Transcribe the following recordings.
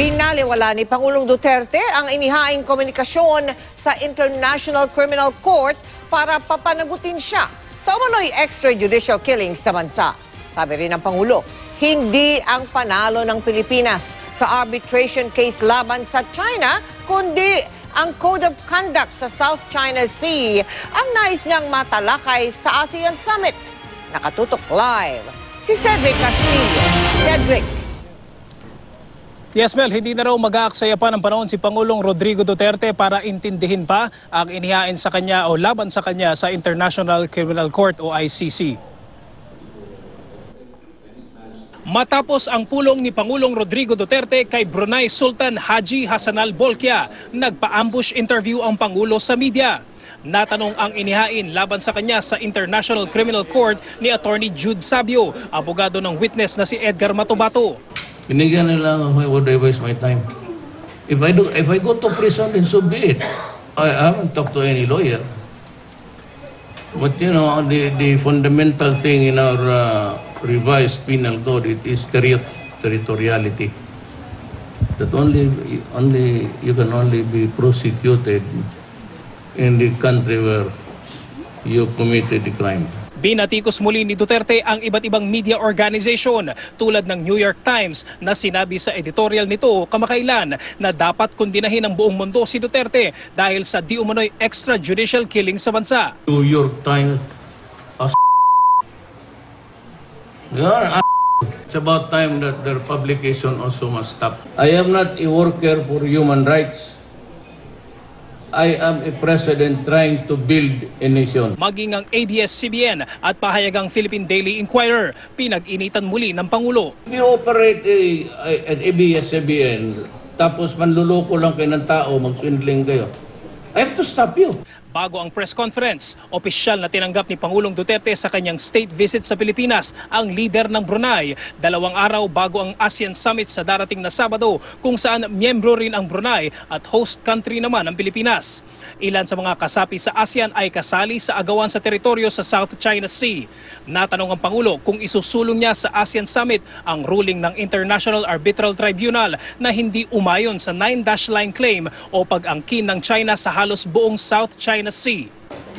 Binaliwala ni Pangulong Duterte ang inihaing komunikasyon sa International Criminal Court para papanagutin siya sa umano'y extrajudicial killing sa bansa. Sabi rin ng Pangulo, hindi ang panalo ng Pilipinas sa arbitration case laban sa China, kundi ang Code of Conduct sa South China Sea ang nais niyang matalakay sa ASEAN Summit. Nakatutok live si Cedric Castillo. Cedric. Yes, Mel, hindi na raw mag-aaksaya pa ng panahon si Pangulong Rodrigo Duterte para intindihin pa ang inihain sa kanya o laban sa kanya sa International Criminal Court o ICC. Matapos ang pulong ni Pangulong Rodrigo Duterte kay Brunei Sultan Haji Hassanal Bolkiah, nagpa-ambush interview ang Pangulo sa media. Natanong ang inihain laban sa kanya sa International Criminal Court ni Attorney Jude Sabio, abogado ng witness na si Edgar Matubato. Binigyan nila, why would I waste my time? If I go to prison, then so be it. I haven't talked to any lawyer. But you know, the fundamental thing in our revised penal code, it is territoriality. That you can only be prosecuted in the country where you committed the crime. Binatikos muli ni Duterte ang iba't ibang media organization tulad ng New York Times na sinabi sa editorial nito kamakailan na dapat kondinahin ng buong mundo si Duterte dahil sa di umano'y extrajudicial killing sa bansa. New York Times, it's about time that their publication also must stop. I am not a worker for human rights. I am a president trying to build a nation. Maging ang ABS-CBN at pahayagang Philippine Daily Inquirer, pinag-initan muli ng Pangulo. You operate an ABS-CBN, tapos manluloko lang kayo ng tao, mag-swindling kayo. I have to stop you. Bago ang press conference, opisyal na tinanggap ni Pangulong Duterte sa kanyang state visit sa Pilipinas ang leader ng Brunei, 2 araw bago ang ASEAN Summit sa darating na Sabado kung saan miyembro rin ang Brunei at host country naman ang Pilipinas. Ilan sa mga kasapi sa ASEAN ay kasali sa agawan sa teritoryo sa South China Sea. Natanong ang Pangulo kung isusulong niya sa ASEAN Summit ang ruling ng International Arbitral Tribunal na hindi umayon sa 9-line claim o pag-angkin ng China sa halos buong South China Sea.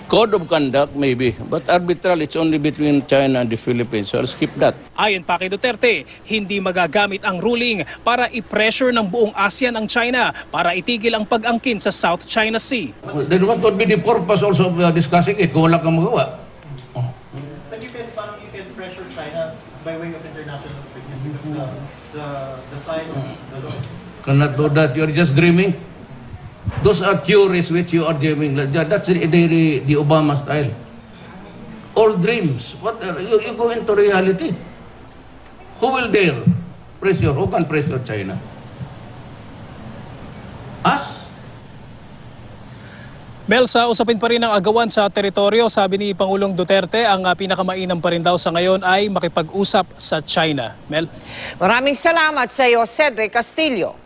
Code of conduct, maybe. But arbitral, it's only between China and the Philippines. So I'll skip that. Ayon pa kay Duterte, hindi magagamit ang ruling para i-pressure ng buong ASEAN ang China para itigil ang pag-angkin sa South China Sea. Then what would be the purpose also of discussing it kung wala kang magawa? But you can pressure China by way of international because the side of the law. Cannot do that. You're just dreaming. Those are theories which you are dreaming. That's the Obama style. All dreams. What you go into reality? Who will dare pressure? Who can pressure China? Us? Mel, sa usapin pa rin ang agawan sa teritoryo, sabi ni Pangulong Duterte, ang pinakamainam pa rin daw sa ngayon ay makipag-usap sa China. Mel? Maraming salamat sa iyo, Cedric Castillo.